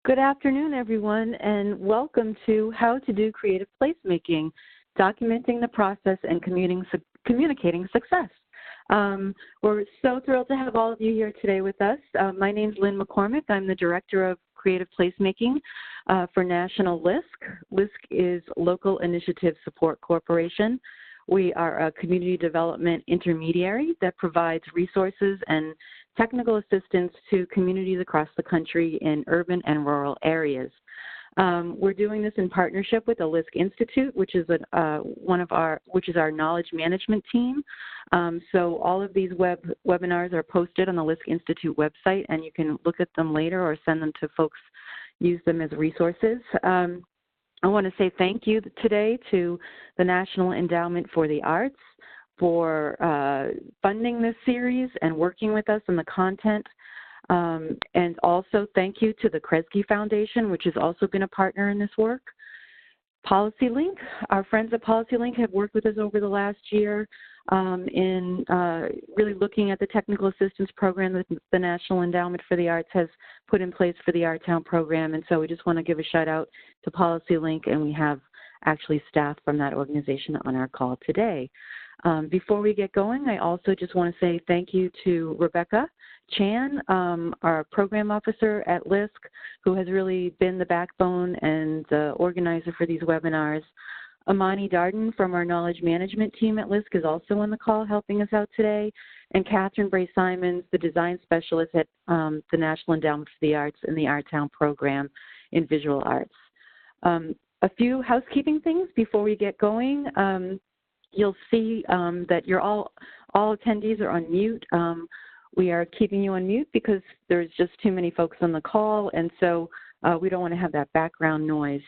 Good afternoon, everyone, and welcome to How to Do Creative Placemaking, Documenting the Process and Communicating Success. We're so thrilled to have all of you here today with us. My name is Lynn McCormick. I'm the Director of Creative Placemaking for National LISC. LISC is Local Initiative Support Corporation. We are a community development intermediary that provides resources and technical assistance to communities across the country in urban and rural areas. We're doing this in partnership with the LISC Institute, which is our knowledge management team. So all of these webinars are posted on the LISC Institute website, and you can look at them later or send them to folks, use them as resources. I want to say thank you today to the National Endowment for the Arts for funding this series and working with us on the content. And also thank you to the Kresge Foundation, which has also been a partner in this work. PolicyLink, our friends at PolicyLink have worked with us over the last year in really looking at the technical assistance program that the National Endowment for the Arts has put in place for the Art Town program. And so we just want to give a shout out to PolicyLink, and we have actually staff from that organization on our call today. Before we get going, I also just want to say thank you to Rebecca Chan, our program officer at LISC, who has really been the backbone and the organizer for these webinars. Amani Darden from our knowledge management team at LISC is also on the call helping us out today, and Catherine Bray-Simons, the design specialist at the National Endowment for the Arts and the Art Town program in visual arts. A few housekeeping things before we get going. You'll see that all attendees are on mute. We are keeping you on mute because there's just too many folks on the call, and so we don't want to have that background noise.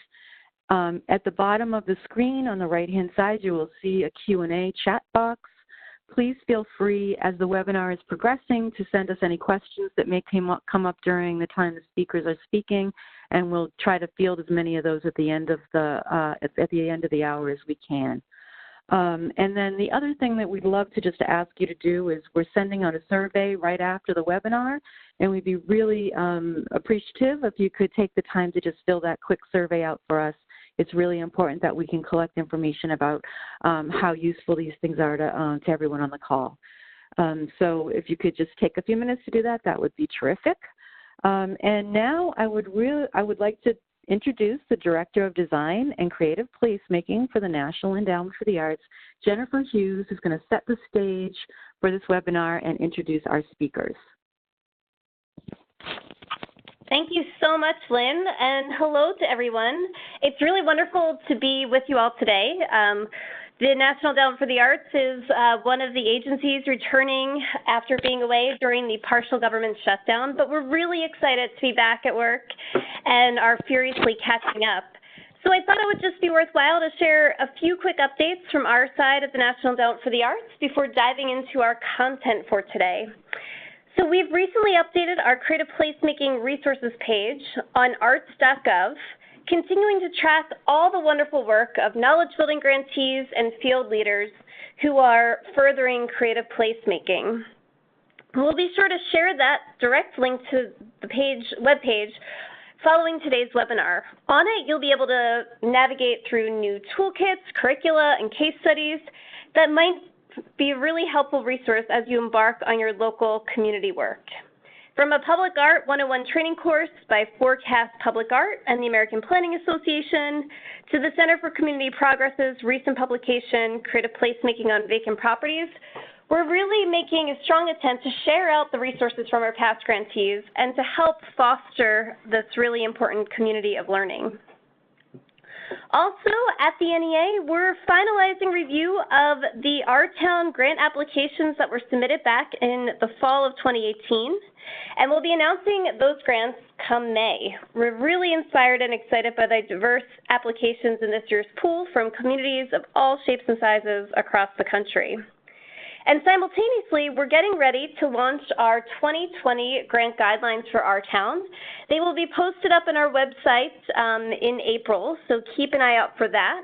At the bottom of the screen on the right-hand side, you will see a Q&A chat box. Please feel free, as the webinar is progressing, to send us any questions that may come up during the time the speakers are speaking, and we'll try to field as many of those at the end of the hour as we can. And then the other thing that we'd love to just ask you to do is we're sending out a survey right after the webinar, and we'd be really appreciative if you could take the time to just fill that quick survey out for us. It's really important that we can collect information about how useful these things are to everyone on the call. So if you could just take a few minutes to do that, that would be terrific. And now I would like to introduce the Director of Design and Creative Placemaking for the National Endowment for the Arts, Jennifer Hughes, who's going to set the stage for this webinar and introduce our speakers. Thank you so much, Lynn, and hello to everyone. It's really wonderful to be with you all today. The National Endowment for the Arts is one of the agencies returning after being away during the partial government shutdown, but we're really excited to be back at work and are furiously catching up. So I thought it would just be worthwhile to share a few quick updates from our side of the National Endowment for the Arts before diving into our content for today. So we've recently updated our Creative Placemaking resources page on arts.gov, continuing to track all the wonderful work of knowledge building grantees and field leaders who are furthering creative placemaking. We'll be sure to share that direct link to the webpage following today's webinar. On it, you'll be able to navigate through new toolkits, curricula, and case studies that might be a really helpful resource as you embark on your local community work. From a Public Art 101 training course by Forecast Public Art and the American Planning Association, to the Center for Community Progress's recent publication, Creative Placemaking on Vacant Properties, we're really making a strong attempt to share out the resources from our past grantees and to help foster this really important community of learning. Also, at the NEA, we're finalizing review of the Art Town grant applications that were submitted back in the fall of 2018, and we'll be announcing those grants come May. We're really inspired and excited by the diverse applications in this year's pool from communities of all shapes and sizes across the country. And simultaneously, we're getting ready to launch our 2020 grant guidelines for our town. They will be posted up on our website in April, so keep an eye out for that.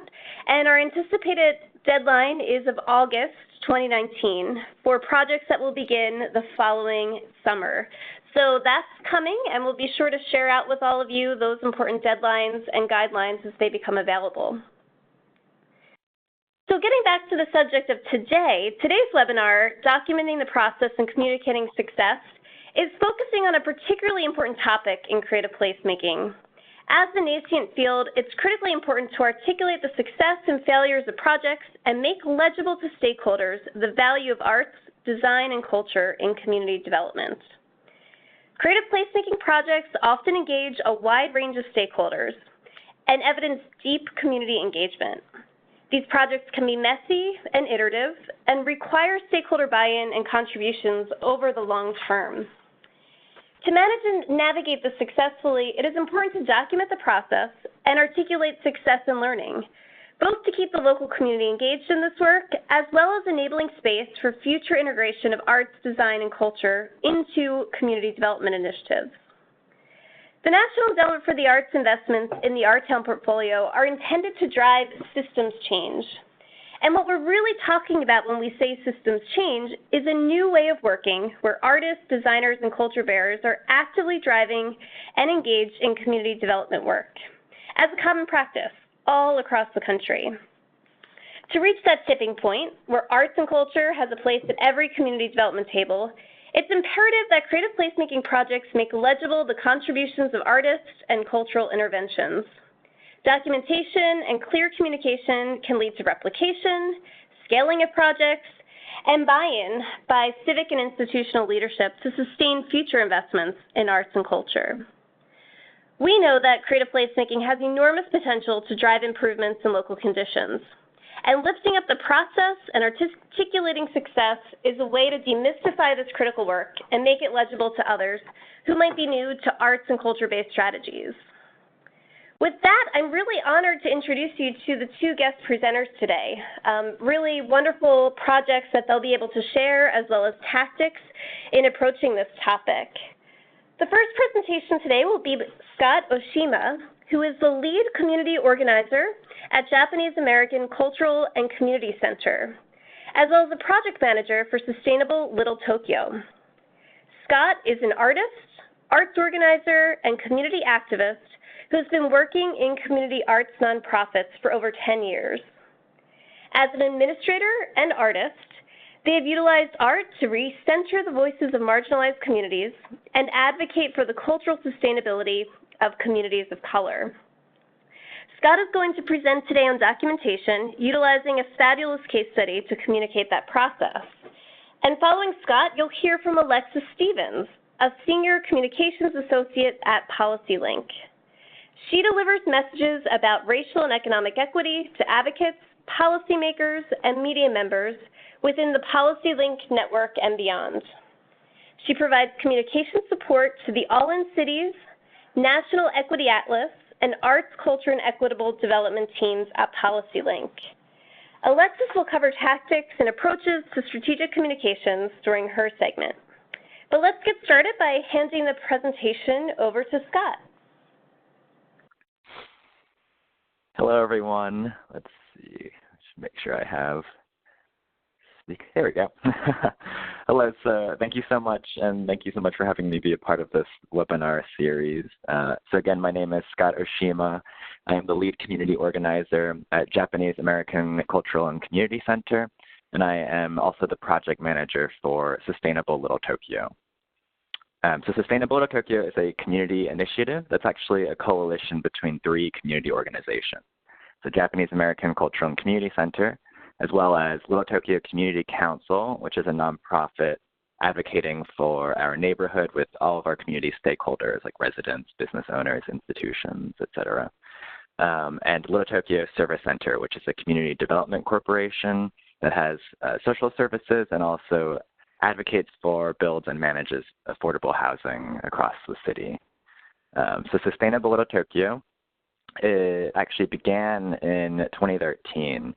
And our anticipated deadline is of August 2019 for projects that will begin the following summer. So that's coming, and we'll be sure to share out with all of you those important deadlines and guidelines as they become available. So getting back to the subject of today's webinar, Documenting the Process and Communicating Success, is focusing on a particularly important topic in creative placemaking. As a nascent field, it's critically important to articulate the success and failures of projects and make legible to stakeholders the value of arts, design, and culture in community development. Creative placemaking projects often engage a wide range of stakeholders and evidence deep community engagement. These projects can be messy and iterative and require stakeholder buy-in and contributions over the long term. To manage and navigate this successfully, it is important to document the process and articulate success and learning, both to keep the local community engaged in this work, as well as enabling space for future integration of arts, design, and culture into community development initiatives. The National Endowment for the Arts investments in the Our Town portfolio are intended to drive systems change. And what we're really talking about when we say systems change is a new way of working where artists, designers, and culture bearers are actively driving and engaged in community development work as a common practice all across the country. To reach that tipping point, where arts and culture has a place at every community development table, it's imperative that creative placemaking projects make legible the contributions of artists and cultural interventions. Documentation and clear communication can lead to replication, scaling of projects, and buy-in by civic and institutional leadership to sustain future investments in arts and culture. We know that creative placemaking has enormous potential to drive improvements in local conditions. And lifting up the process and articulating success is a way to demystify this critical work and make it legible to others who might be new to arts and culture-based strategies. With that, I'm really honored to introduce you to the two guest presenters today. Really wonderful projects that they'll be able to share, as well as tactics in approaching this topic. The first presentation today will be Scott Oshima, who is the lead community organizer at Japanese American Cultural and Community Center, as well as a project manager for Sustainable Little Tokyo. Scott is an artist, arts organizer, and community activist who's been working in community arts nonprofits for over 10 years. As an administrator and artist, they have utilized art to recenter the voices of marginalized communities and advocate for the cultural sustainability of communities of color. Scott is going to present today on documentation, utilizing a fabulous case study to communicate that process. And following Scott, you'll hear from Alexis Stephens, a Senior Communications Associate at PolicyLink. She delivers messages about racial and economic equity to advocates, policymakers, and media members within the PolicyLink network and beyond. She provides communication support to the All-In Cities, National Equity Atlas, and Arts, Culture, and Equitable Development teams at PolicyLink. Alexis will cover tactics and approaches to strategic communications during her segment. But let's get started by handing the presentation over to Scott. Hello, everyone. Let's see. Just make sure I have. There we go. Hello. So thank you so much, and thank you so much for having me be a part of this webinar series. So again, my name is Scott Oshima. I am the lead community organizer at Japanese American Cultural and Community Center, and I am also the project manager for Sustainable Little Tokyo. So Sustainable Little Tokyo is a community initiative that's actually a coalition between 3 community organizations. So Japanese American Cultural and Community Center, as well as Little Tokyo Community Council, which is a nonprofit advocating for our neighborhood with all of our community stakeholders like residents, business owners, institutions, et cetera. And Little Tokyo Service Center, which is a community development corporation that has social services and also advocates for, builds, and manages affordable housing across the city. So Sustainable Little Tokyo, it actually began in 2013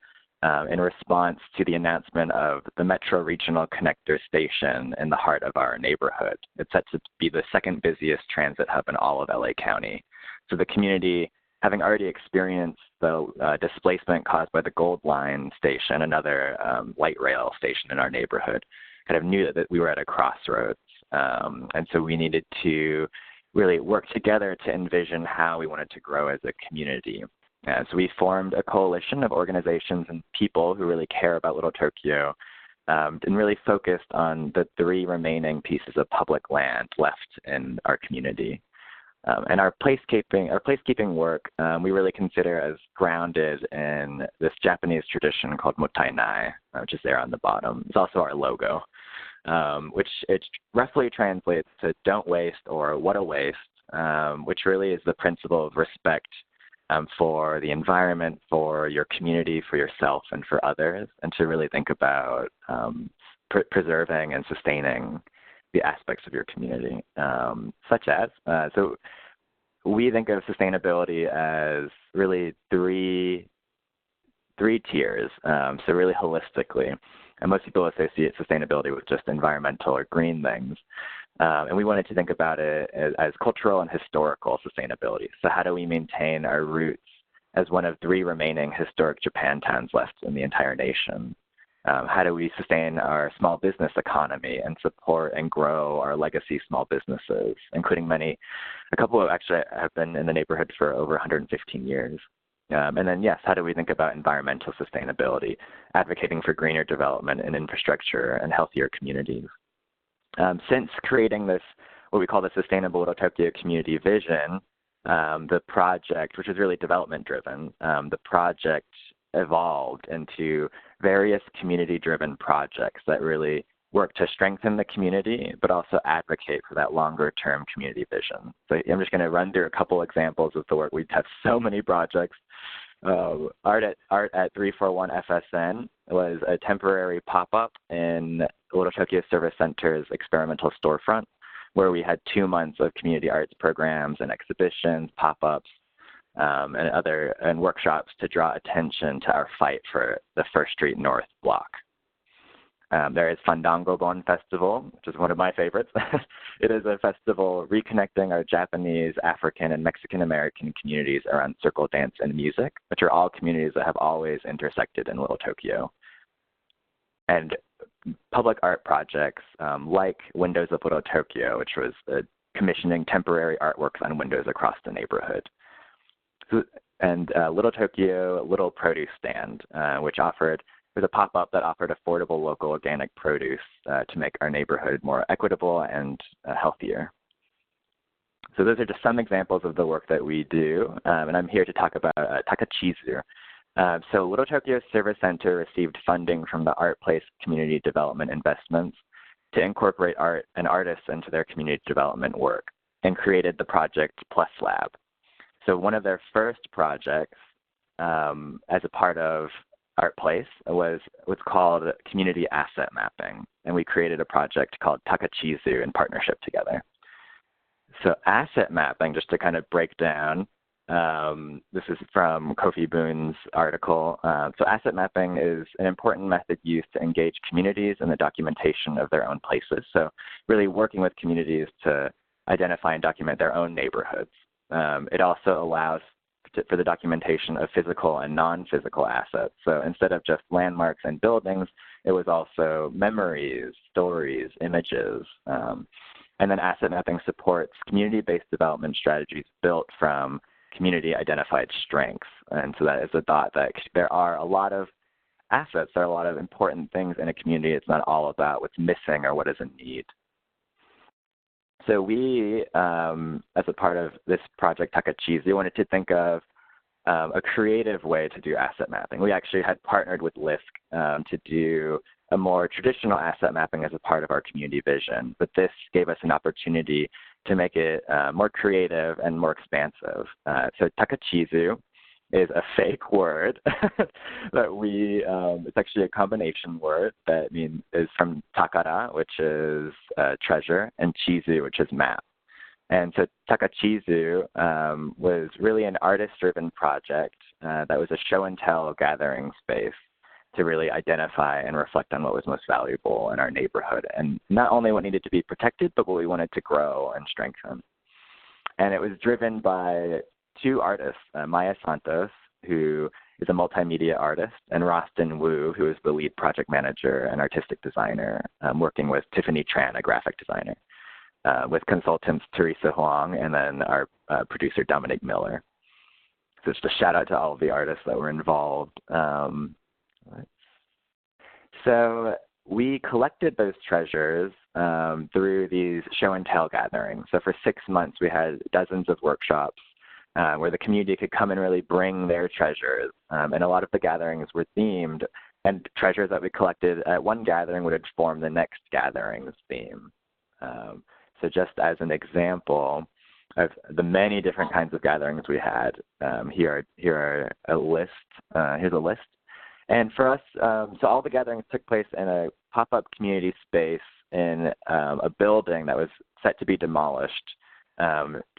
in response to the announcement of the Metro Regional Connector Station in the heart of our neighborhood. It's set to be the second busiest transit hub in all of LA County. So the community having already experienced the displacement caused by the Gold Line station, another light rail station in our neighborhood, kind of knew that we were at a crossroads. And so we needed to really work together to envision how we wanted to grow as a community. So we formed a coalition of organizations and people who really care about Little Tokyo, and really focused on the 3 remaining pieces of public land left in our community. And our placekeeping work, we really consider as grounded in this Japanese tradition called mottainai, which is there on the bottom. It's also our logo, which it roughly translates to don't waste or what a waste, which really is the principle of respect for the environment, for your community, for yourself, and for others, and to really think about preserving and sustaining the aspects of your community, such as, so we think of sustainability as really three tiers, so really holistically. And most people associate sustainability with just environmental or green things. And we wanted to think about it as cultural and historical sustainability. So how do we maintain our roots as one of 3 remaining historic Japantowns left in the entire nation? How do we sustain our small business economy and support and grow our legacy small businesses, including a couple of actually have been in the neighborhood for over 115 years. And then, yes, how do we think about environmental sustainability, advocating for greener development and infrastructure and healthier communities? Since creating this, what we call the Sustainable Little Tokyo Community Vision, the project, which is really development-driven, the project evolved into various community-driven projects that really work to strengthen the community, but also advocate for that longer-term community vision. So I'm just going to run through a couple examples of the work. We have so many projects. Art at 341 FSN was a temporary pop-up in Little Tokyo Service Center's experimental storefront, where we had 2 months of community arts programs and exhibitions, pop-ups, and workshops to draw attention to our fight for the First Street North block. There is Fandango Gon Festival, which is one of my favorites. It is a festival reconnecting our Japanese, African, and Mexican American communities around circle dance and music, which are all communities that have always intersected in Little Tokyo. And public art projects like Windows of Little Tokyo, which was commissioning temporary artworks on windows across the neighborhood. And Little Tokyo Little Produce Stand, which was a pop-up that offered affordable local organic produce to make our neighborhood more equitable and healthier. So those are just some examples of the work that we do, and I'm here to talk about Takachizu. So Little Tokyo Service Center received funding from the Art Place Community Development Investments to incorporate art and artists into their community development work, and created the project Plus Lab. So one of their first projects as a part of Art Place was what's called community asset mapping, and we created a project called Takachizu in partnership together. So asset mapping, just to kind of break down, this is from Kofi Boone's article. So asset mapping is an important method used to engage communities in the documentation of their own places. So really working with communities to identify and document their own neighborhoods. It also allows for the documentation of physical and non-physical assets. So instead of just landmarks and buildings, it was also memories, stories, images. And then asset mapping supports community-based development strategies built from community-identified strengths. And so that is a thought that there are a lot of assets, there are a lot of important things in a community. It's not all about what's missing or what is in need. So we, as a part of this project Takachizu, wanted to think of a creative way to do asset mapping. We actually had partnered with LISC to do a more traditional asset mapping as a part of our community vision, but this gave us an opportunity to make it more creative and more expansive. So Takachizu is a fake word that it's actually a combination word that is from takara, which is treasure, and chizu, which is map. And so Takachizu was really an artist-driven project that was a show and tell gathering space to really identify and reflect on what was most valuable in our neighborhood, and not only what needed to be protected, but what we wanted to grow and strengthen. And it was driven by two artists, Maya Santos, who is a multimedia artist, and Rostin Wu, who is the lead project manager and artistic designer, working with Tiffany Tran, a graphic designer, with consultants Teresa Huang and then our producer Dominic Miller. So just a shout out to all of the artists that were involved. So we collected those treasures through these show and tell gatherings. So for 6 months, we had dozens of workshops where the community could come and really bring their treasures. And a lot of the gatherings were themed, and treasures that we collected at one gathering would inform the next gathering's theme. So just as an example of the many different kinds of gatherings we had, here are a list. Here's a list. And for us, so all the gatherings took place in a pop-up community space in a building that was set to be demolished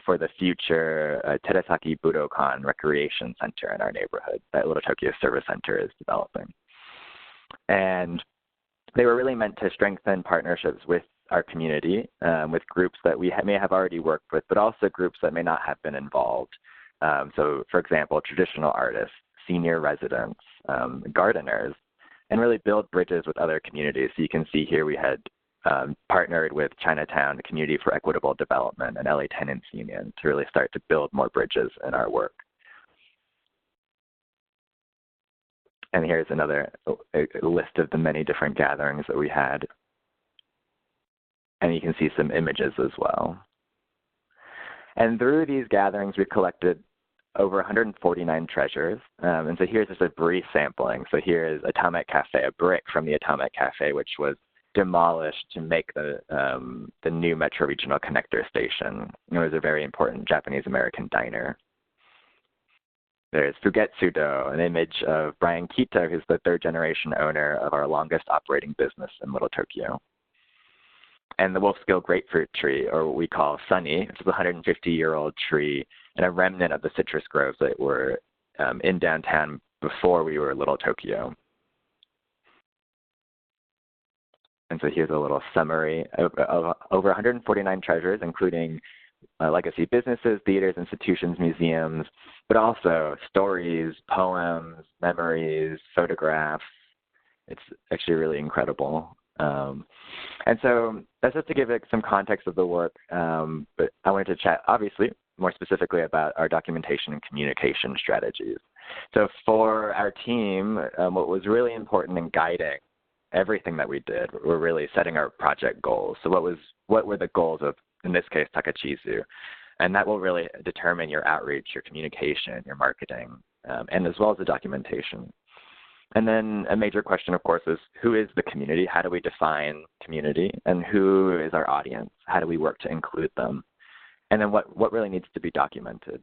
for the future Terasaki Budokan Recreation Center in our neighborhood that Little Tokyo Service Center is developing. And they were really meant to strengthen partnerships with our community, with groups that we may have already worked with, but also groups that may not have been involved. So, for example, traditional artists, senior residents, gardeners, and really build bridges with other communities. So you can see here we had partnered with Chinatown Community for Equitable Development and LA Tenants Union to really start to build more bridges in our work. And here's another list of the many different gatherings that we had. And you can see some images as well. And through these gatherings, we collected over 149 treasures. And so here's just a brief sampling. So here is Atomic Cafe, a brick from the Atomic Cafe, which was demolished to make the new Metro Regional Connector station. It was a very important Japanese-American diner. There's Fugetsudo, an image of Brian Kita, who's the third-generation owner of our longest operating business in Little Tokyo. And the Wolfskill grapefruit tree, or what we call Sunny, which is a 150-year-old tree and a remnant of the citrus groves that were in downtown before we were Little Tokyo. And so here's a little summary of over 149 treasures, including legacy businesses, theaters, institutions, museums, but also stories, poems, memories, photographs. It's actually really incredible. And so that's just to give it some context of the work, but I wanted to chat, obviously, more specifically about our documentation and communication strategies. So for our team, what was really important in guiding everything that we did were really setting our project goals. So what were the goals of, in this case, Takachizu? And that will really determine your outreach, your communication, your marketing, and as well as the documentation. And then a major question, of course, is who is the community? How do we define community? And who is our audience? How do we work to include them? And then what really needs to be documented?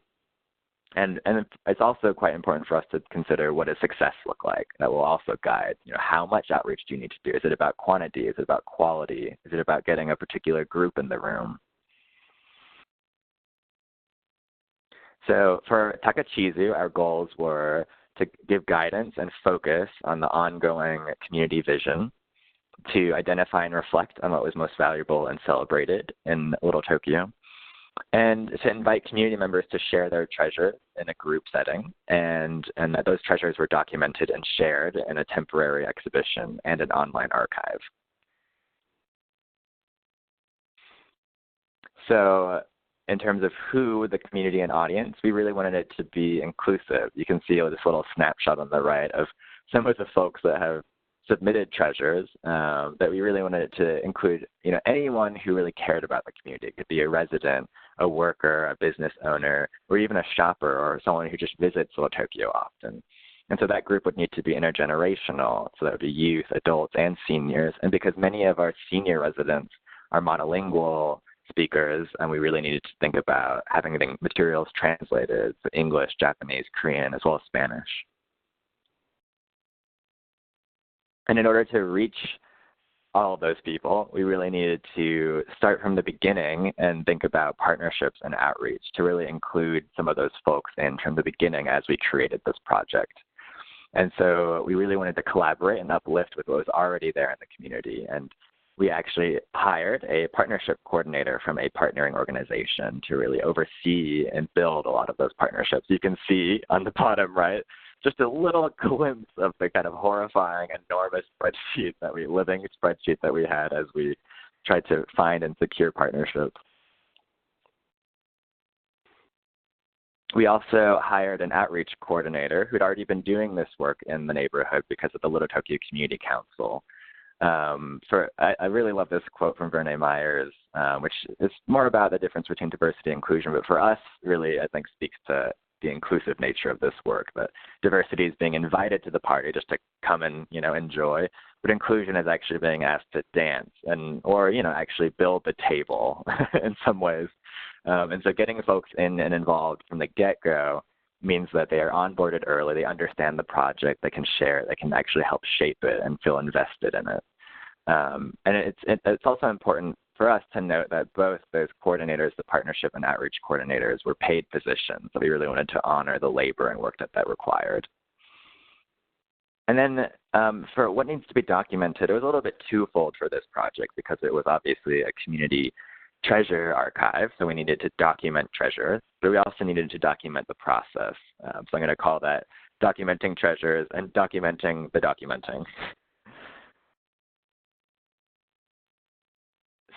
And it's also quite important for us to consider what does success look like. That will also guide, how much outreach do you need to do? Is it about quantity? Is it about quality? Is it about getting a particular group in the room? So for Takachizu, our goals were to give guidance and focus on the ongoing community vision, to identify and reflect on what was most valuable and celebrated in Little Tokyo, and to invite community members to share their treasures in a group setting, and that those treasures were documented and shared in a temporary exhibition and an online archive. So in terms of who the community and audience, we really wanted it to be inclusive. You can see this little snapshot on the right of some of the folks that have submitted treasures, that we really wanted it to include, anyone who really cared about the community. It could be a resident, a worker, a business owner, or even a shopper or someone who just visits Little Tokyo often. And so that group would need to be intergenerational. So that would be youth, adults, and seniors. And because many of our senior residents are monolingual speakers, and we really needed to think about having the materials translated to English, Japanese, Korean, as well as Spanish. And in order to reach all of those people, we really needed to start from the beginning and think about partnerships and outreach to really include some of those folks in from the beginning as we created this project. And so we really wanted to collaborate and uplift with what was already there in the community. And we actually hired a partnership coordinator from a partnering organization to really oversee and build a lot of those partnerships. You can see on the bottom right just a little glimpse of the kind of horrifying, enormous living spreadsheet that we had as we tried to find and secure partnerships. We also hired an outreach coordinator who'd already been doing this work in the neighborhood because of the Little Tokyo Community Council. I really love this quote from Verne Myers, which is more about the difference between diversity and inclusion, but for us, really, I think speaks to the inclusive nature of this work, that diversity is being invited to the party just to come and, enjoy, but inclusion is actually being asked to dance or actually build the table in some ways. And so getting folks in and involved from the get-go means that they are onboarded early, they understand the project, they can share it, they can actually help shape it and feel invested in it. And it's also important for us to note that both those coordinators, the partnership and outreach coordinators, were paid positions. So we really wanted to honor the labor and work that required. And then for what needs to be documented, it was a little bit twofold for this project because it was obviously a community treasure archive, so we needed to document treasures, but we also needed to document the process. So I'm going to call that documenting treasures and documenting the documenting.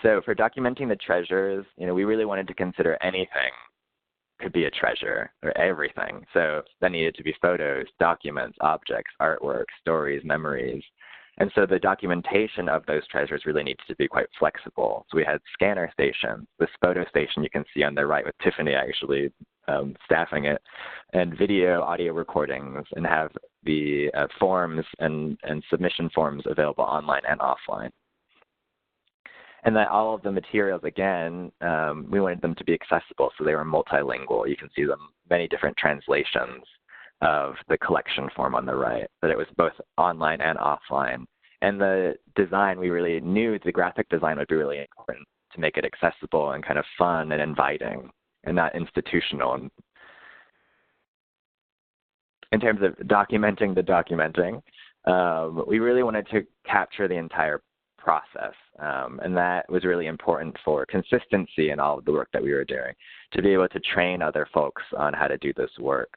So for documenting the treasures, we really wanted to consider anything could be a treasure, or everything. So that needed to be photos, documents, objects, artwork, stories, memories. And so the documentation of those treasures really needs to be quite flexible. So we had scanner stations, this photo station you can see on the right with Tiffany actually staffing it, and video, audio recordings, and have the forms and submission forms available online and offline. And that all of the materials, again, we wanted them to be accessible, so they were multilingual. You can see them, many different translations of the collection form on the right, but it was both online and offline. And the design, we really knew the graphic design would be really important to make it accessible and kind of fun and inviting and not institutional. In terms of documenting the documenting, we really wanted to capture the entire process. And that was really important for consistency in all of the work that we were doing, to be able to train other folks on how to do this work,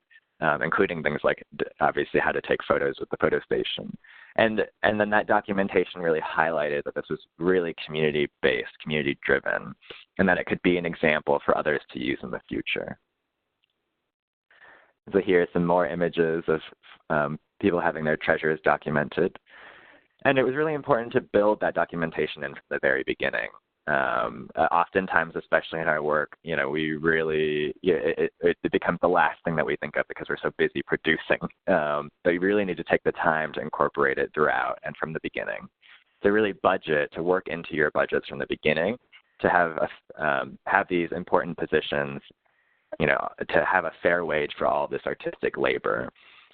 including things like obviously how to take photos with the photo station. And then that documentation really highlighted that this was really community-based, community-driven, and that it could be an example for others to use in the future. So here are some more images of people having their treasures documented. And it was really important to build that documentation in from the very beginning. Oftentimes, especially in our work, we really, it becomes the last thing that we think of because we're so busy producing. But you really need to take the time to incorporate it throughout and from the beginning. To really to work into your budgets from the beginning, to have these important positions, to have a fair wage for all of this artistic labor.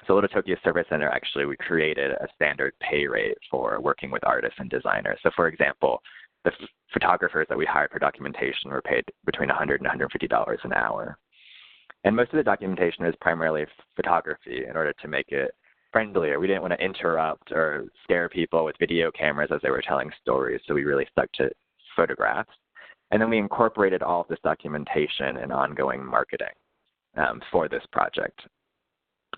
So Little Tokyo Service Center, actually, we created a standard pay rate for working with artists and designers. So for example, the photographers that we hired for documentation were paid between $100 and $150 an hour. And most of the documentation is primarily photography in order to make it friendlier. We didn't want to interrupt or scare people with video cameras as they were telling stories, so we really stuck to photographs. And then we incorporated all of this documentation and ongoing marketing for this project.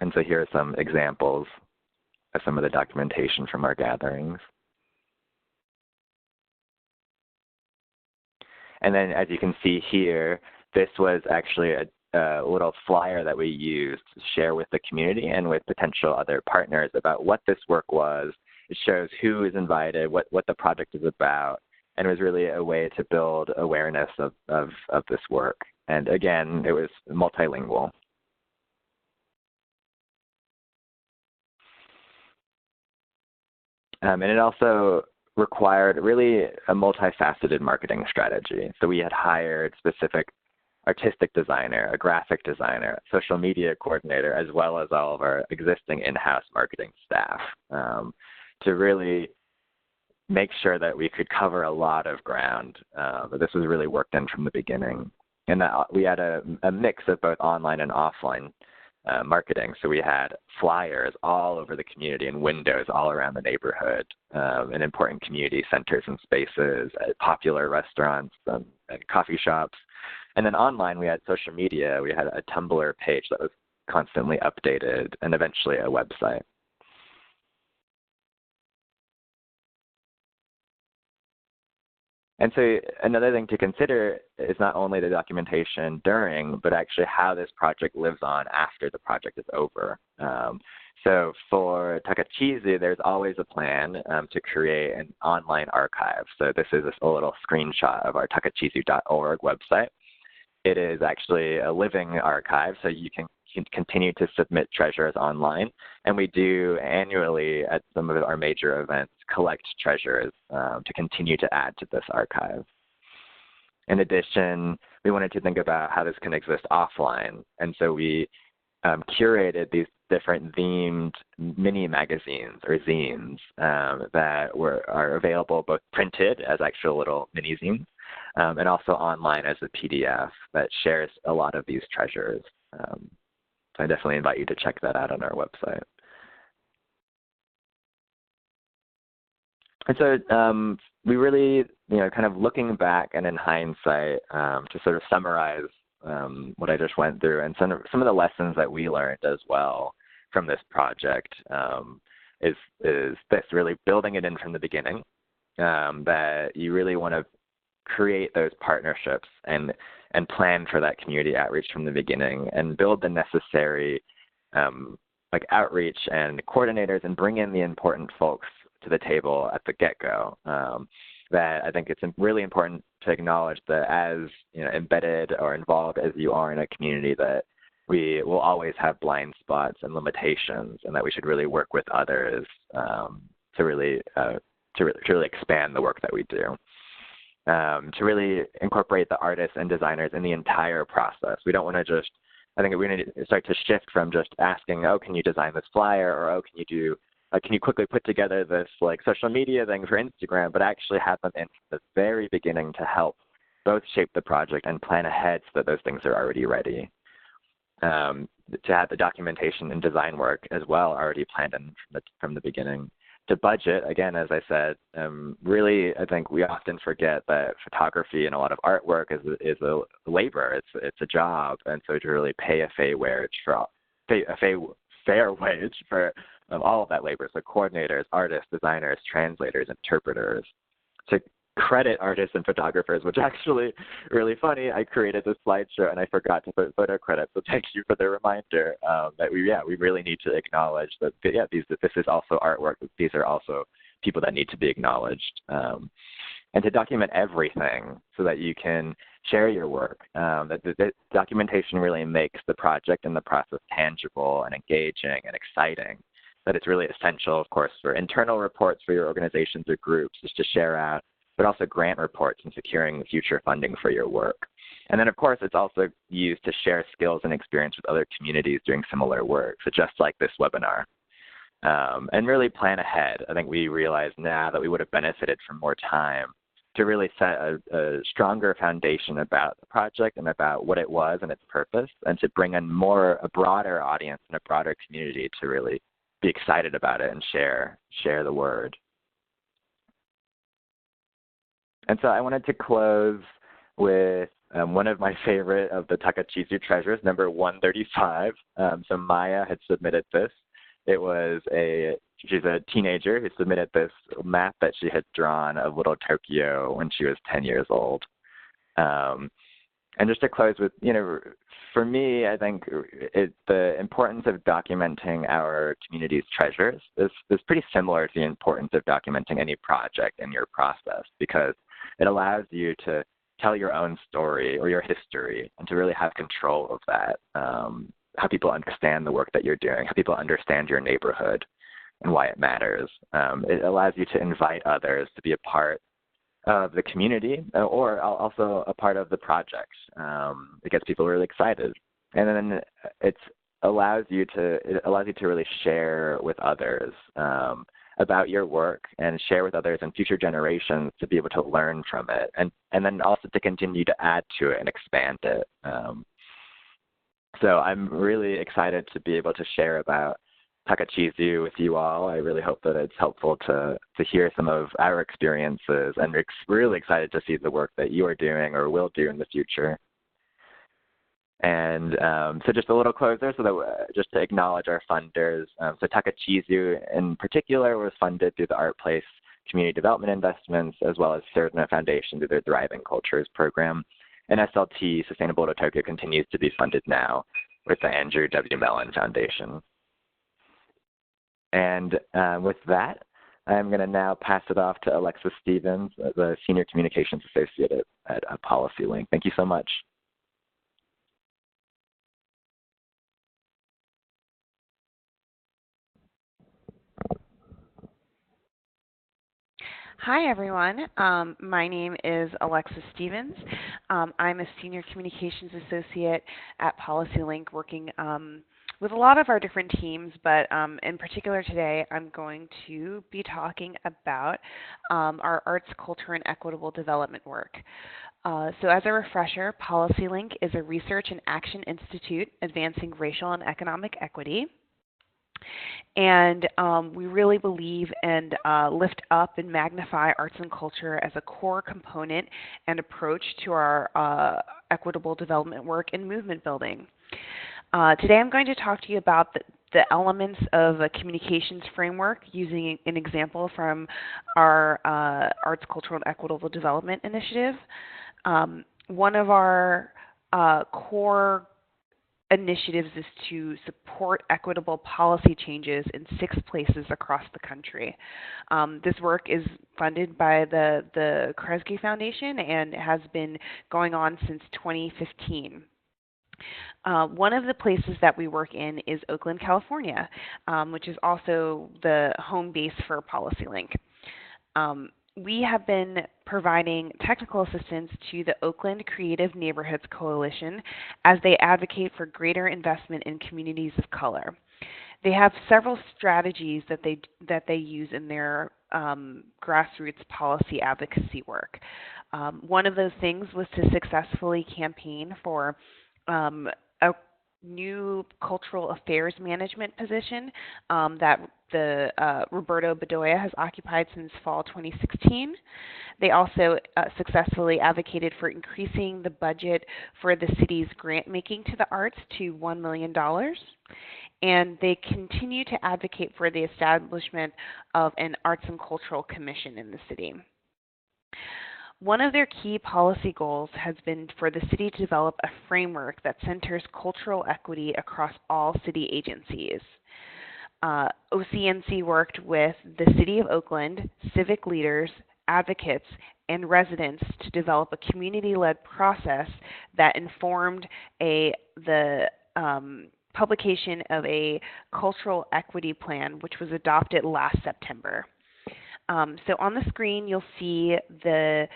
And so here are some examples of some of the documentation from our gatherings. And then as you can see here, this was actually a little flyer that we used to share with the community and with potential other partners about what this work was. It shows who is invited, what the project is about, and it was really a way to build awareness of this work. And again, it was multilingual. And it also required really a multifaceted marketing strategy. So we had hired specific artistic designer, a graphic designer, social media coordinator, as well as all of our existing in-house marketing staff to really make sure that we could cover a lot of ground. But this was really worked in from the beginning. And that we had a mix of both online and offline marketing. So we had flyers all over the community and windows all around the neighborhood, in important community centers and spaces, at popular restaurants and coffee shops. And then online, we had social media. We had a Tumblr page that was constantly updated, and eventually a website. And so another thing to consider is not only the documentation during, but actually how this project lives on after the project is over. So for Takachizu, there's always a plan to create an online archive. So this is a little screenshot of our takachizu.org website. It is actually a living archive, so you can continue to submit treasures online. And we do annually at some of our major events collect treasures to continue to add to this archive. In addition, we wanted to think about how this can exist offline. And so we curated these different themed mini magazines or zines that are available both printed as actual little mini zines and also online as a PDF that shares a lot of these treasures. So I definitely invite you to check that out on our website. And so we really, kind of looking back and in hindsight, to sort of summarize what I just went through and some of the lessons that we learned as well from this project is this, really building it in from the beginning, that you really want to create those partnerships and plan for that community outreach from the beginning and build the necessary outreach and coordinators and bring in the important folks to the table at the get-go. That I think it's really important to acknowledge that as embedded or involved as you are in a community, that we will always have blind spots and limitations, and that we should really work with others to really expand the work that we do. To really incorporate the artists and designers in the entire process. We don't want to just, I think we need to start to shift from just asking, oh, can you design this flyer, or oh, can you quickly put together this social media thing for Instagram, but actually have them in the very beginning to help both shape the project and plan ahead so that those things are already ready. To have the documentation and design work as well already planned in from the beginning. To budget, again, as I said, really, I think we often forget that photography and a lot of artwork is a labor. It's a job, and so to really pay a fair wage for all of that labor. So coordinators, artists, designers, translators, interpreters. To credit artists and photographers, which actually really funny. I created this slideshow and I forgot to put photo credits. So thank you for the reminder that we really need to acknowledge that this is also artwork. These are also people that need to be acknowledged. And to document everything so that you can share your work. That the documentation really makes the project and the process tangible and engaging and exciting. That it's really essential, of course, for internal reports for your organizations or groups just to share out, but also grant reports and securing future funding for your work. And then, of course, it's also used to share skills and experience with other communities doing similar work, so just like this webinar. And really plan ahead. I think we realize now that we would have benefited from more time to really set a stronger foundation about the project and about what it was and its purpose, and to bring in a broader audience and a broader community to really be excited about it and share the word. And so I wanted to close with one of my favorite of the Takachizu treasures, number 135. So Maya had submitted this. She's a teenager who submitted this map that she had drawn of little Tokyo when she was 10 years old. And just to close with, for me, I think the importance of documenting our community's treasures is pretty similar to the importance of documenting any project in your process, because it allows you to tell your own story or your history and to really have control of that, how people understand the work that you're doing, how people understand your neighborhood and why it matters. It allows you to invite others to be a part of the community or also a part of the project. It gets people really excited. And then it allows you to really share with others about your work and share with others and future generations to be able to learn from it, and then also to continue to add to it and expand it. So I'm really excited to be able to share about Takachizu with you all. I really hope that it's helpful to hear some of our experiences, and we're really excited to see the work that you are doing or will do in the future. And so just a little closer, so that just to acknowledge our funders. So Takachizu in particular was funded through the Art Place Community Development Investments, as well as Señor Foundation through their Thriving Cultures program. And SLT, Sustainable to Tokyo, continues to be funded now with the Andrew W. Mellon Foundation. And with that, I'm going to now pass it off to Alexis Stephens, the Senior Communications Associate at PolicyLink. Thank you so much. Hi, everyone. My name is Alexis Stephens. I'm a Senior Communications Associate at PolicyLink, working with a lot of our different teams, but in particular today, I'm going to be talking about our arts, culture, and equitable development work. So as a refresher, PolicyLink is a research and action institute advancing racial and economic equity. And we really believe and lift up and magnify arts and culture as a core component and approach to our equitable development work and movement building. Today I'm going to talk to you about the elements of a communications framework using an example from our Arts, Cultural, and Equitable Development Initiative. One of our core initiatives is to support equitable policy changes in 6 places across the country. This work is funded by the Kresge Foundation and has been going on since 2015. One of the places that we work in is Oakland, California, which is also the home base for PolicyLink. We have been providing technical assistance to the Oakland Creative Neighborhoods Coalition as they advocate for greater investment in communities of color. They have several strategies that they use in their grassroots policy advocacy work. One of those things was to successfully campaign for a new cultural affairs management position that Roberto Bedoya has occupied since fall 2016. They also successfully advocated for increasing the budget for the city's grant making to the arts to $1 million. And they continue to advocate for the establishment of an Arts and Cultural Commission in the city. One of their key policy goals has been for the city to develop a framework that centers cultural equity across all city agencies. OCNC worked with the City of Oakland, civic leaders, advocates, and residents to develop a community-led process that informed the publication of a cultural equity plan, which was adopted last September. So on the screen, you'll see a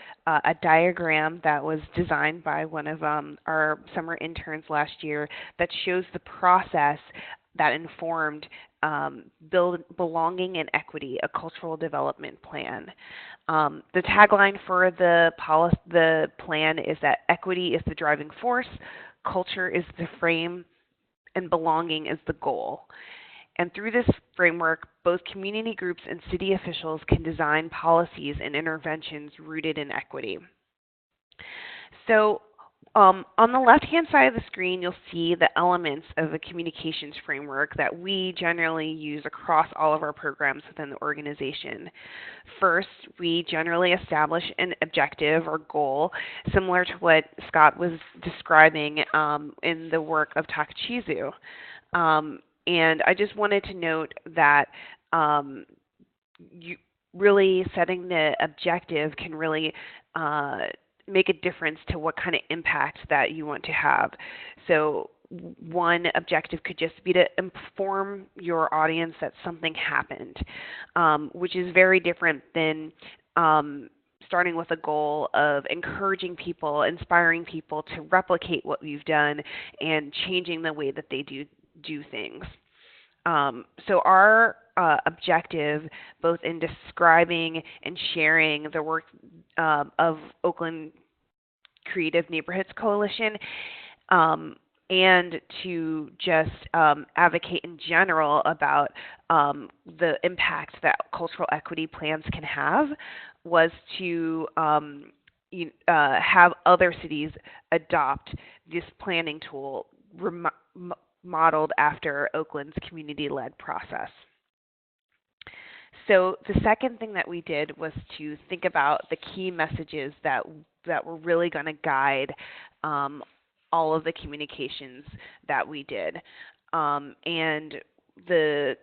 diagram that was designed by one of our summer interns last year that shows the process that informed Belonging and Equity, a cultural development plan. The tagline for the plan is that equity is the driving force, culture is the frame, and belonging is the goal. And through this framework, both community groups and city officials can design policies and interventions rooted in equity. So on the left-hand side of the screen, you'll see the elements of a communications framework that we generally use across all of our programs within the organization. First, we generally establish an objective or goal, similar to what Scott was describing in the work of Takachizu. And I just wanted to note that really setting the objective can really make a difference to what kind of impact that you want to have. So one objective could just be to inform your audience that something happened, which is very different than starting with a goal of encouraging people, inspiring people to replicate what you've done and changing the way that they do things. So our objective, both in describing and sharing the work of Oakland Creative Neighborhoods Coalition, and to just advocate in general about the impact that cultural equity plans can have, was to have other cities adopt this planning tool modeled after Oakland's community-led process. So the second thing that we did was to think about the key messages that were really going to guide all of the communications that we did. And the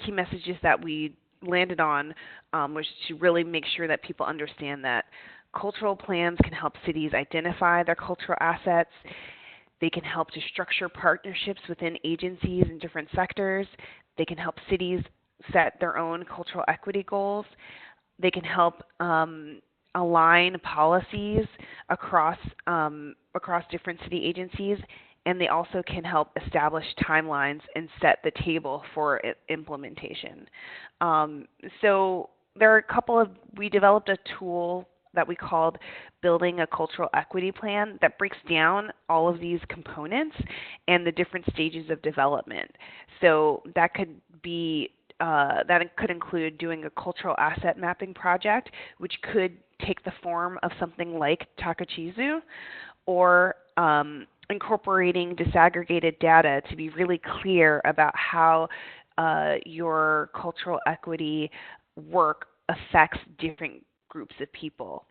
key messages that we landed on was to really make sure that people understand that cultural plans can help cities identify their cultural assets. They can help to structure partnerships within agencies in different sectors. They can help cities set their own cultural equity goals. They can help align policies across different city agencies, and they also can help establish timelines and set the table for implementation. So there are we developed a tool that we called Building a Cultural Equity Plan that breaks down all of these components and the different stages of development. So that could be that could include doing a cultural asset mapping project, which could take the form of something like Takachizu, or incorporating disaggregated data to be really clear about how your cultural equity work affects different groups of people.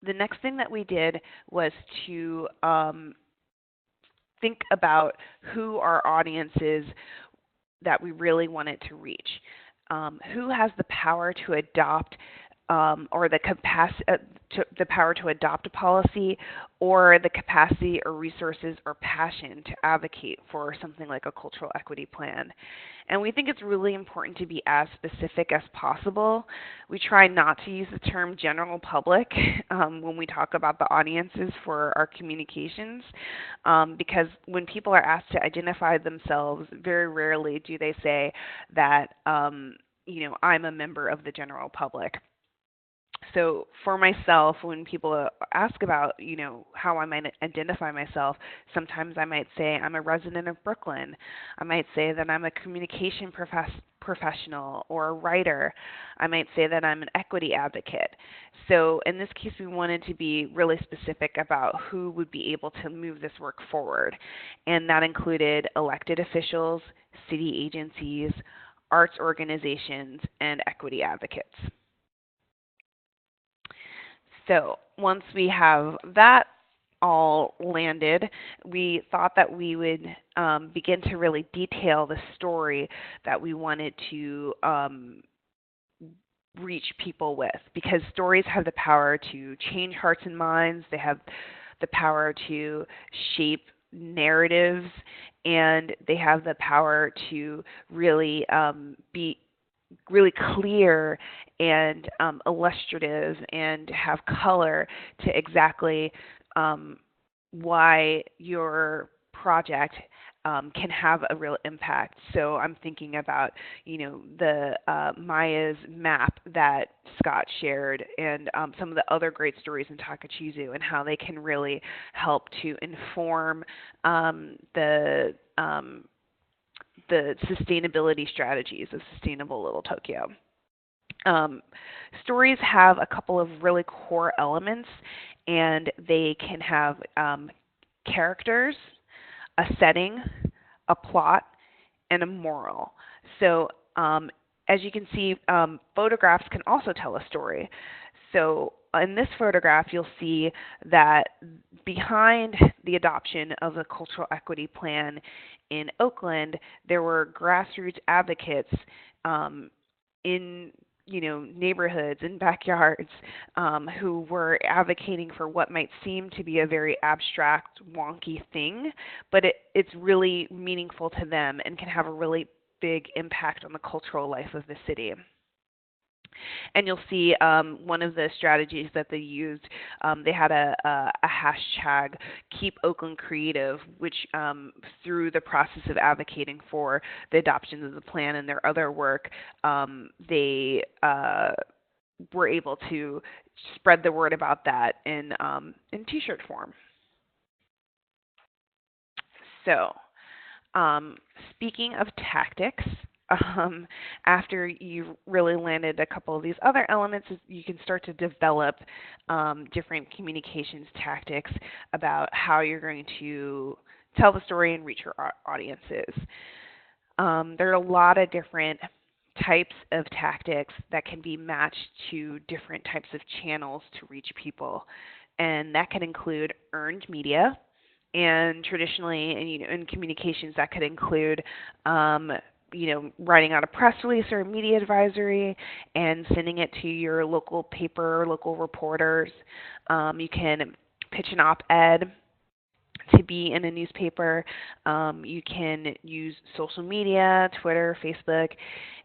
The next thing that we did was to think about who our audiences that we really wanted to reach. Who has the power to adopt or the power to adopt a policy, or the capacity or resources or passion to advocate for something like a cultural equity plan. And we think it's really important to be as specific as possible. We try not to use the term general public when we talk about the audiences for our communications, because when people are asked to identify themselves, very rarely do they say that, I'm a member of the general public. So for myself, when people ask about, how I might identify myself, sometimes I might say I'm a resident of Brooklyn. I might say that I'm a communication professional or a writer. I might say that I'm an equity advocate. So in this case, we wanted to be really specific about who would be able to move this work forward. And that included elected officials, city agencies, arts organizations, and equity advocates. So once we have that all landed, we thought that we would begin to really detail the story that we wanted to reach people with, because stories have the power to change hearts and minds. They have the power to shape narratives, and they have the power to really be really clear and illustrative and have color to exactly why your project can have a real impact. So I'm thinking about, the Maya's map that Scott shared, and some of the other great stories in Takachizu, and how they can really help to inform the sustainability strategies of Sustainable Little Tokyo. Stories have a couple of really core elements, and they can have characters, a setting, a plot, and a moral. So as you can see, photographs can also tell a story. So in this photograph, you'll see that behind the adoption of the cultural equity plan in Oakland, there were grassroots advocates in neighborhoods and backyards who were advocating for what might seem to be a very abstract, wonky thing, but it's really meaningful to them and can have a really big impact on the cultural life of the city. And you'll see one of the strategies that they used, they had a hashtag, Keep Oakland Creative, which through the process of advocating for the adoption of the plan and their other work, they were able to spread the word about that in T-shirt form. So speaking of tactics, after you've really landed a couple of these other elements, you can start to develop different communications tactics about how you're going to tell the story and reach your audiences. There are a lot of different types of tactics that can be matched to different types of channels to reach people, and that can include earned media. And traditionally, in communications, that could include writing out a press release or a media advisory and sending it to your local paper, local reporters. You can pitch an op-ed to be in a newspaper. You can use social media, Twitter, Facebook,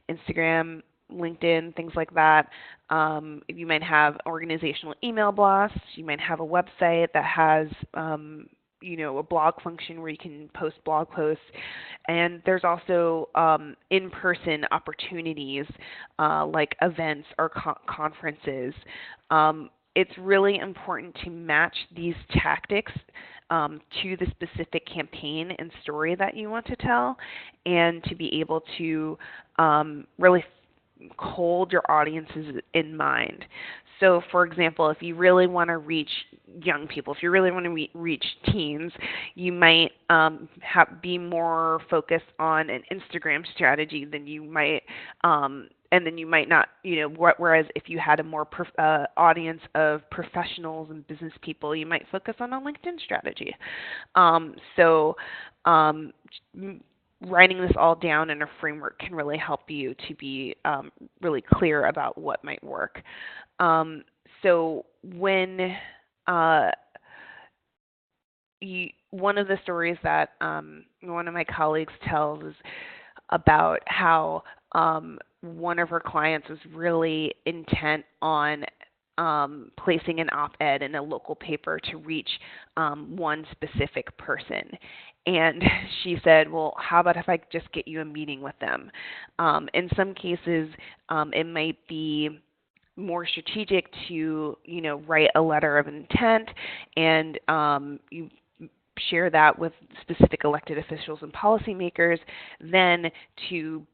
Instagram, LinkedIn, things like that. You might have organizational email blasts. You might have a website that has a blog function where you can post blog posts. And there's also in-person opportunities like events or conferences. It's really important to match these tactics to the specific campaign and story that you want to tell, and to be able to really hold your audiences in mind. So, for example, if you really want to reach young people, if you really want to reach teens, you might be more focused on an Instagram strategy than you might, and then you might not, whereas if you had a more audience of professionals and business people, you might focus on a LinkedIn strategy. Writing this all down in a framework can really help you to be really clear about what might work. So when one of the stories that one of my colleagues tells is about how one of her clients was really intent on placing an op-ed in a local paper to reach one specific person. And she said, well, how about if I just get you a meeting with them? In some cases, it might be more strategic to, write a letter of intent and you share that with specific elected officials and policymakers than to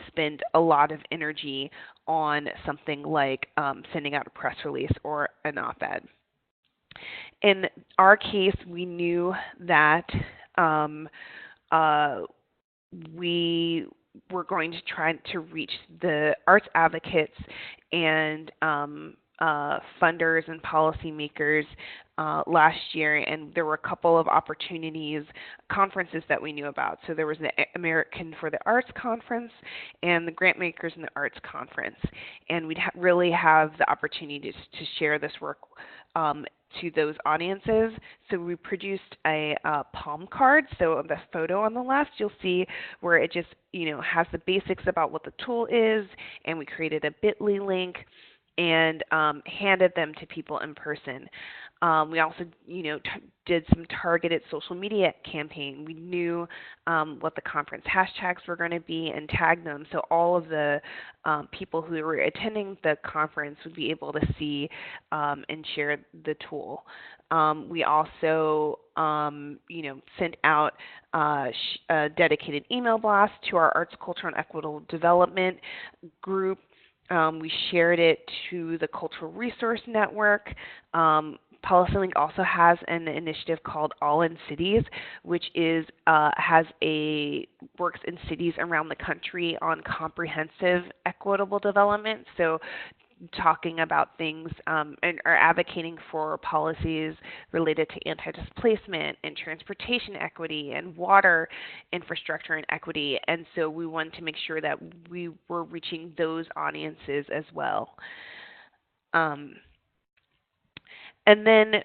spend a lot of energy on something like sending out a press release or an op-ed. In our case, we knew that we were going to try to reach the arts advocates and funders and policymakers last year, and there were a couple of opportunities, conferences that we knew about. So there was the American for the Arts Conference and the Grantmakers in the Arts Conference, and we'd really have the opportunity to share this work to those audiences. So we produced a palm card. So the photo on the left, you'll see where it just has the basics about what the tool is, and we created a bit.ly link and handed them to people in person. We also, did some targeted social media campaign. We knew what the conference hashtags were going to be and tagged them, so all of the people who were attending the conference would be able to see and share the tool. We also, sent out a dedicated email blast to our Arts, Culture, and Equitable Development group. We shared it to the Cultural Resource Network. PolicyLink also has an initiative called All in Cities, which is works in cities around the country on comprehensive equitable development. So talking about things and are advocating for policies related to anti-displacement and transportation equity and water infrastructure and equity. And so we wanted to make sure that we were reaching those audiences as well. And then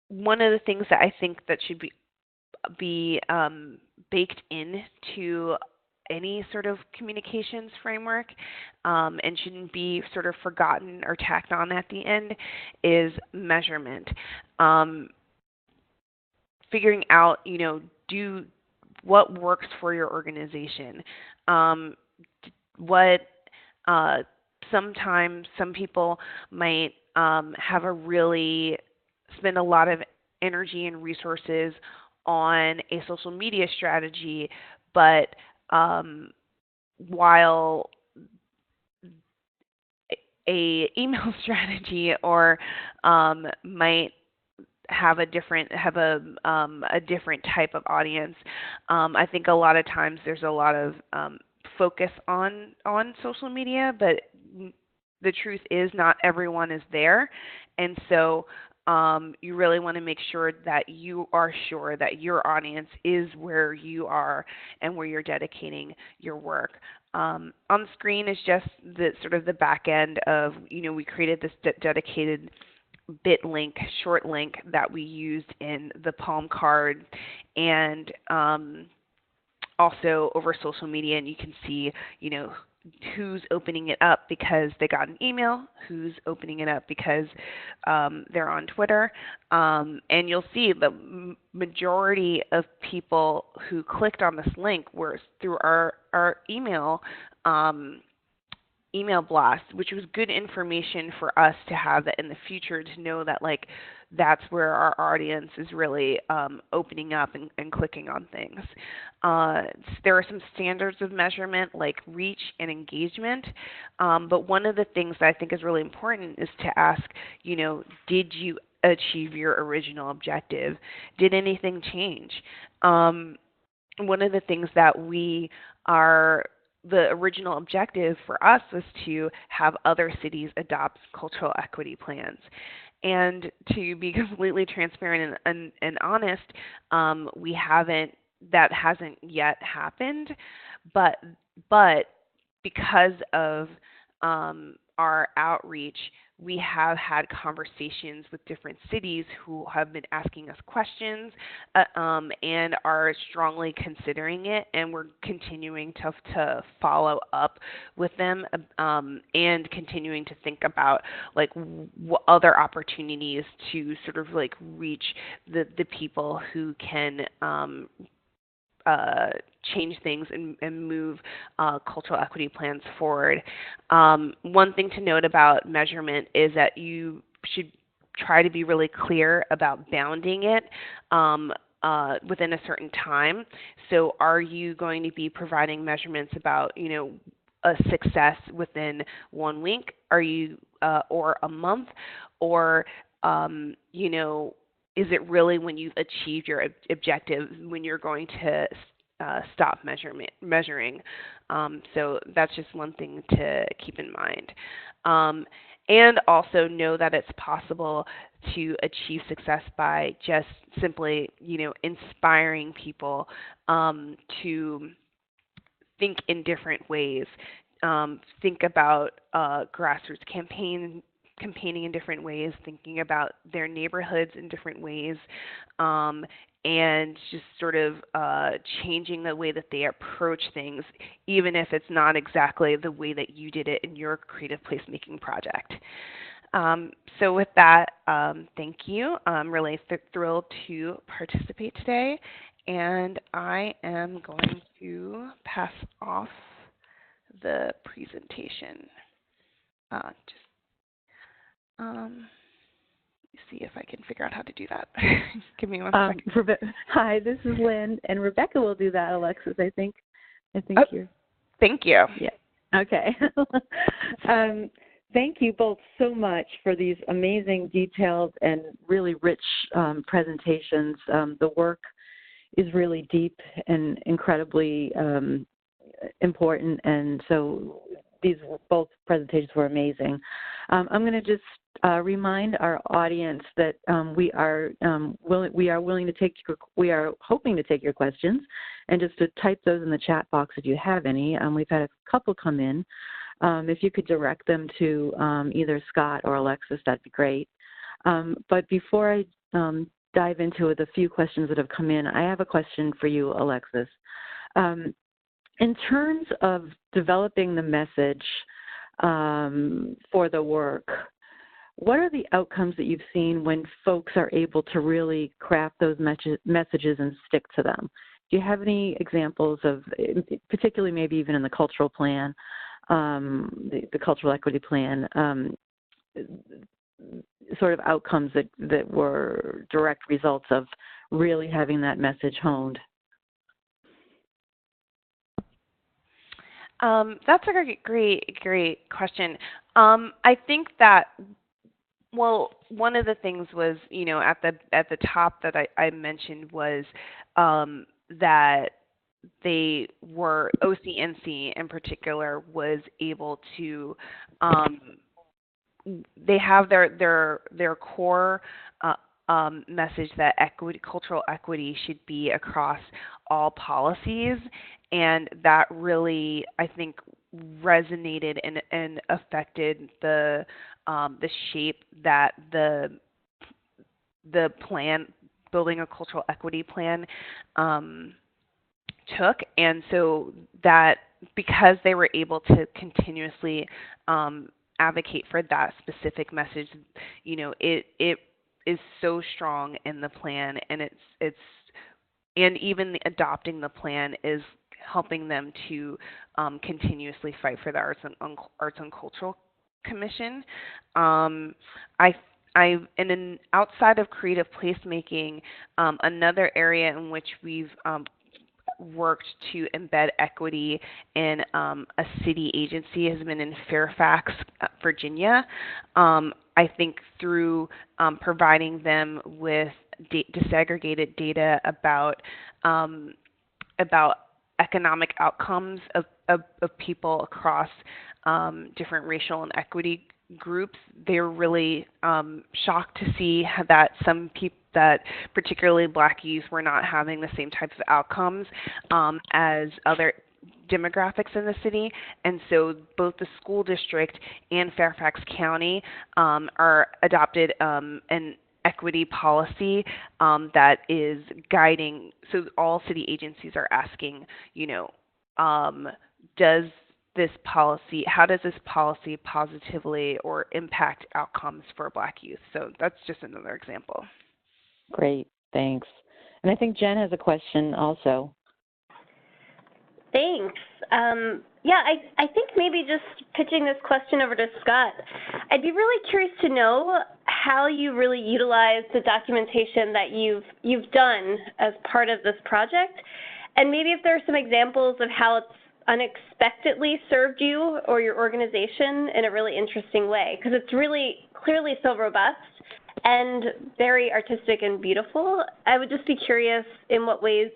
one of the things that I think that should be baked into any sort of communications framework and shouldn't be sort of forgotten or tacked on at the end is measurement. Figuring out, what works for your organization. Sometimes some people might spend a lot of energy and resources on a social media strategy, but while a email strategy or might have a different type of audience. I think a lot of times there's a lot of focus on social media, but the truth is not everyone is there, and so you really want to make sure that you are sure that your audience is where you are and where you're dedicating your work. On the screen is just the sort of the back end of, we created this dedicated bit link, short link that we used in the Palm card and also over social media, and you can see, who's opening it up because they got an email, who's opening it up because they're on Twitter, and you'll see the majority of people who clicked on this link were through our email blast, which was good information for us to have that in the future, to know that that's where our audience is really opening up and clicking on things. There are some standards of measurement like reach and engagement, but one of the things that I think is really important is to ask, did you achieve your original objective? Did anything change? One of the things that the original objective for us was to have other cities adopt cultural equity plans. And to be completely transparent and honest, that hasn't yet happened, but because of our outreach, we have had conversations with different cities who have been asking us questions and are strongly considering it, and we're continuing to follow up with them and continuing to think about what other opportunities to sort of reach the people who can change things and move cultural equity plans forward. One thing to note about measurement is that you should try to be really clear about bounding it within a certain time. So are you going to be providing measurements about, a success within 1 week? Are you or a month? Or, is it really when you've achieved your objective when you're going to stop measuring? So that's just one thing to keep in mind. And also know that it's possible to achieve success by just simply, inspiring people to think in different ways. Think about grassroots campaigning in different ways, thinking about their neighborhoods in different ways, and just sort of changing the way that they approach things, even if it's not exactly the way that you did it in your creative placemaking project. So with that, thank you. I'm really thrilled to participate today, and I am going to pass off the presentation. Let me see if I can figure out how to do that. Give me one second. Hi, this is Lynn, and Rebecca will do that, Alexis, I think you're. Thank you. Yeah. Okay. Thank you both so much for these amazing, detailed, and really rich presentations. The work is really deep and incredibly important, and so both presentations were amazing. I'm going to just remind our audience that we are hoping to take your questions, and just to type those in the chat box if you have any. We've had a couple come in. If you could direct them to either Scott or Alexis, that'd be great. But before I dive into the few questions that have come in, I have a question for you, Alexis. In terms of developing the message for the work, what are the outcomes that you've seen when folks are able to really craft those messages and stick to them? Do you have any examples of, particularly maybe even in the cultural plan, the cultural equity plan, sort of outcomes that were direct results of really having that message honed? That's a great question. I think that, well, one of the things was, at the top that I mentioned was that they were, OCNC in particular was able to, they have their core message that cultural equity should be across all policies, and that really, I think, resonated and affected the shape that the plan, building a cultural equity plan, took. And so that, because they were able to continuously advocate for that specific message, it is so strong in the plan, and it's and even adopting the plan is helping them to continuously fight for the Arts and Cultural Commission. And then outside of creative placemaking, another area in which we've worked to embed equity in a city agency has been in Fairfax, Virginia. I think through providing them with disaggregated data about economic outcomes of people across different racial and equity groups, they're really shocked to see that that particularly Black youth were not having the same types of outcomes as other demographics in the city. And so both the school district and Fairfax County are adopted an equity policy that is guiding. So all city agencies are asking, how does this policy positively or impact outcomes for Black youth? So that's just another example. Great, thanks. And I think Jen has a question also. Thanks. I think maybe just pitching this question over to Scott, I'd be really curious to know how you really utilize the documentation that you've done as part of this project, and maybe if there are some examples of how it's unexpectedly served you or your organization in a really interesting way, because it's really clearly so robust and very artistic and beautiful. I would just be curious in what ways,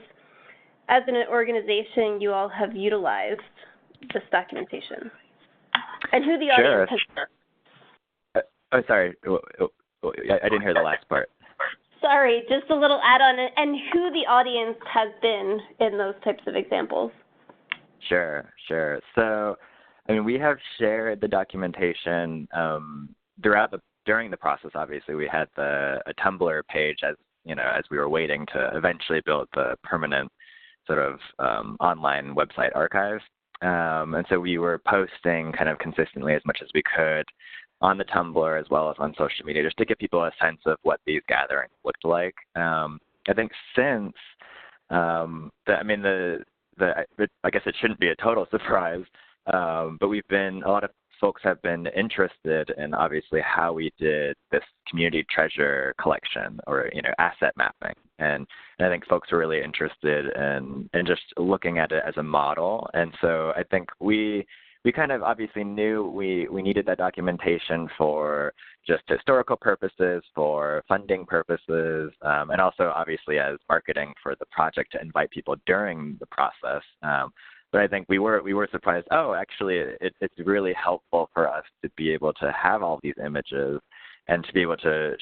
as an organization, you all have utilized this documentation, and who the audience has been. Sorry, I didn't hear the last part. Sorry, just a little add-on, and who the audience has been in those types of examples. Sure. So, we have shared the documentation during the process. Obviously, we had a Tumblr page as we were waiting to eventually build the permanent sort of online website archive. And so we were posting kind of consistently as much as we could on the Tumblr as well as on social media, just to give people a sense of what these gatherings looked like. I think since I guess it shouldn't be a total surprise, but a lot of folks have been interested in obviously how we did this community treasure collection or asset mapping, and I think folks are really interested in just looking at it as a model. And so I think we kind of obviously knew we needed that documentation for just historical purposes, for funding purposes, and also obviously as marketing for the project to invite people during the process. But I think we were surprised. Oh, actually, it's really helpful for us to be able to have all these images and to be able to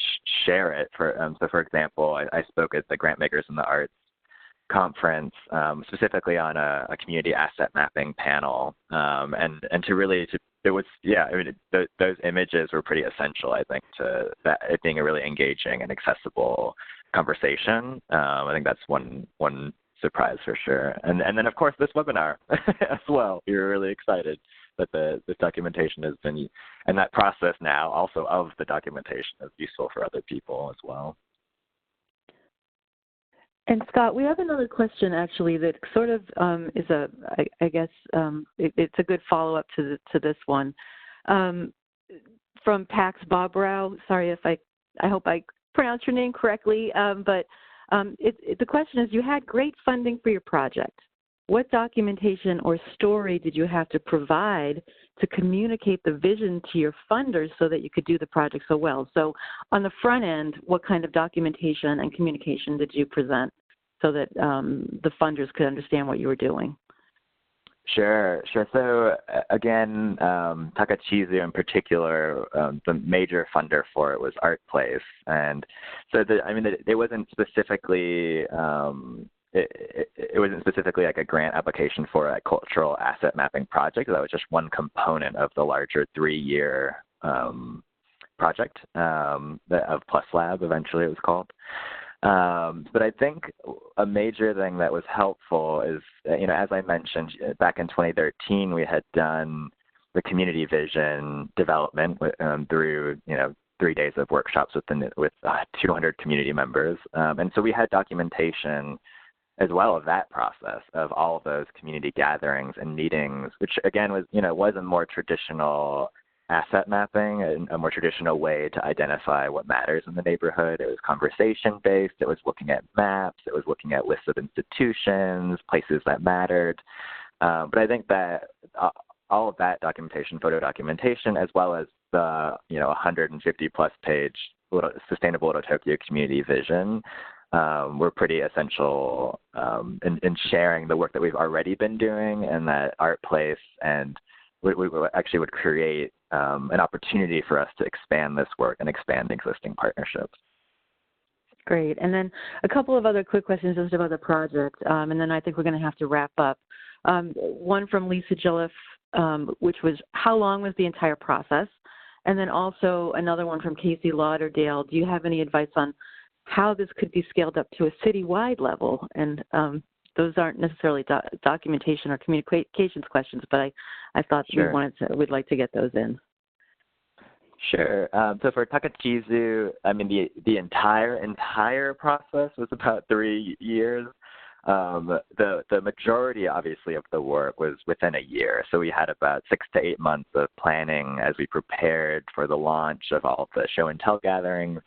share it. So, for example, I spoke at the Grantmakers in the Arts conference, specifically on a community asset mapping panel, and those images were pretty essential, I think, to that it being a really engaging and accessible conversation. I think that's one surprise for sure. And then of course this webinar as well. We were really excited that this documentation has been, and that process now also of the documentation is useful for other people as well. And Scott, we have another question actually that sort of is it's a good follow-up to this one. From Pax Bobrau. Sorry if I hope I pronounced your name correctly, but The question is, you had great funding for your project. What documentation or story did you have to provide to communicate the vision to your funders so that you could do the project so well? So on the front end, what kind of documentation and communication did you present so that the funders could understand what you were doing? Sure. So again, Takachizu in particular, the major funder for it was ArtPlace, and so it wasn't specifically it wasn't specifically like a grant application for a cultural asset mapping project. That was just one component of the larger 3-year project of Plus Lab. Eventually, it was called. But I think a major thing that was helpful is, as I mentioned, back in 2013, we had done the community vision development through, 3 days of workshops with 200 community members. And so we had documentation as well of that process, of all of those community gatherings and meetings, which again was a more traditional asset mapping, a more traditional way to identify what matters in the neighborhood. It was conversation-based. It was looking at maps. It was looking at lists of institutions, places that mattered. But I think that all of that documentation, photo documentation, as well as the 150-plus page Sustainable Little Tokyo community vision, were pretty essential in sharing the work that we've already been doing, and that ArtPlace and we actually would create an opportunity for us to expand this work and expand existing partnerships. Great. And then a couple of other quick questions just about the project, and then I think we're going to have to wrap up. One from Lisa Gilliff, which was, how long was the entire process? And then also another one from Casey Lauderdale. Do you have any advice on how this could be scaled up to a citywide level? And those aren't necessarily documentation or communications questions, but I thought Sure. we'd like to get those in. Sure. So for Takachizu, the entire process was about 3 years. The majority, obviously, of the work was within a year. So we had about 6 to 8 months of planning as we prepared for the launch of all of the show and tell gatherings.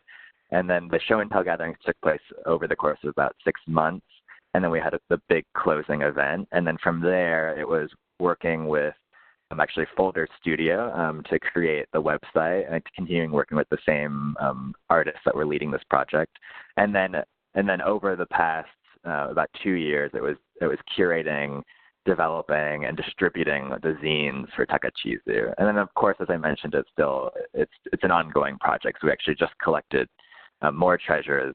And then the show and tell gatherings took place over the course of about 6 months. And then we had the big closing event. And then from there, it was working with actually Folder Studio to create the website, and continuing working with the same artists that were leading this project. And then over the past about 2 years, it was curating, developing, and distributing the zines for Takachizu. And then, of course, as I mentioned, it's an ongoing project. So we actually just collected more treasures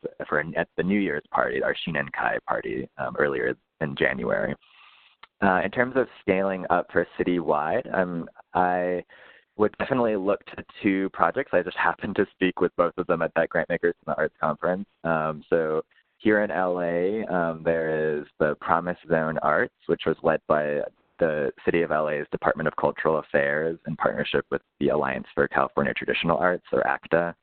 at the New Year's party, our Shinenkai party, earlier in January. In terms of scaling up for citywide, I would definitely look to 2 projects. I just happened to speak with both of them at that Grantmakers in the Arts Conference. So here in LA, there is the Promise Zone Arts, which was led by the City of LA's Department of Cultural Affairs in partnership with the Alliance for California Traditional Arts, or ACTA,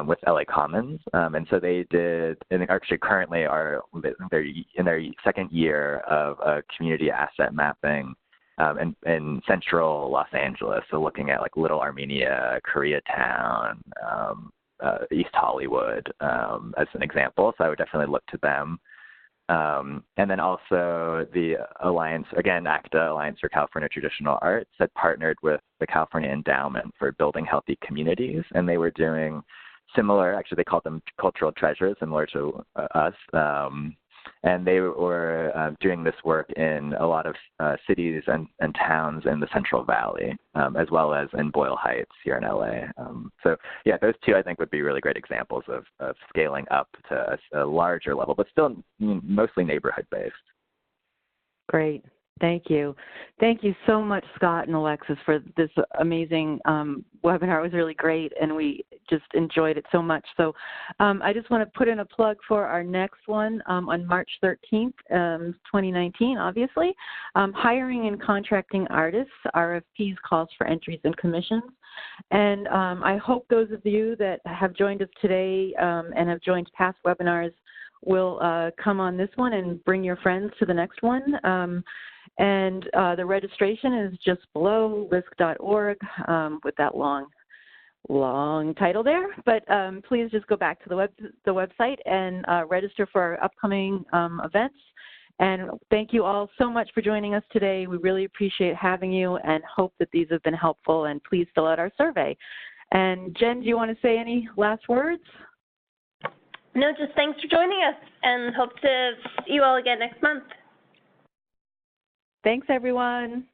with LA Commons. And so they did, and actually currently are in their second year of community asset mapping in central Los Angeles. So looking at like Little Armenia, Koreatown, East Hollywood as an example. So I would definitely look to them. And then also the Alliance, again, ACTA, Alliance for California Traditional Arts, had partnered with the California Endowment for Building Healthy Communities, and they were doing similar, actually they called them cultural treasures, similar to us, and they were doing this work in a lot of cities and towns in the Central Valley, as well as in Boyle Heights here in LA. So yeah, those 2 I think would be really great examples of scaling up to a larger level, but still mostly neighborhood-based. Great. Thank you. Thank you so much, Scott and Alexis, for this amazing webinar. It was really great, and we just enjoyed it so much. So I just want to put in a plug for our next one on March 13th, 2019, obviously. Hiring and contracting artists, RFPs, calls for entries and commissions. And I hope those of you that have joined us today and have joined past webinars will come on this one and bring your friends to the next one. And the registration is just below LISC.org with that long long title there, but please just go back to the website and register for our upcoming events. And thank you all so much for joining us today. We really appreciate having you and hope that these have been helpful, and please fill out our survey. And Jen, do you want to say any last words? No, just thanks for joining us, and hope to see you all again next month. Thanks, everyone.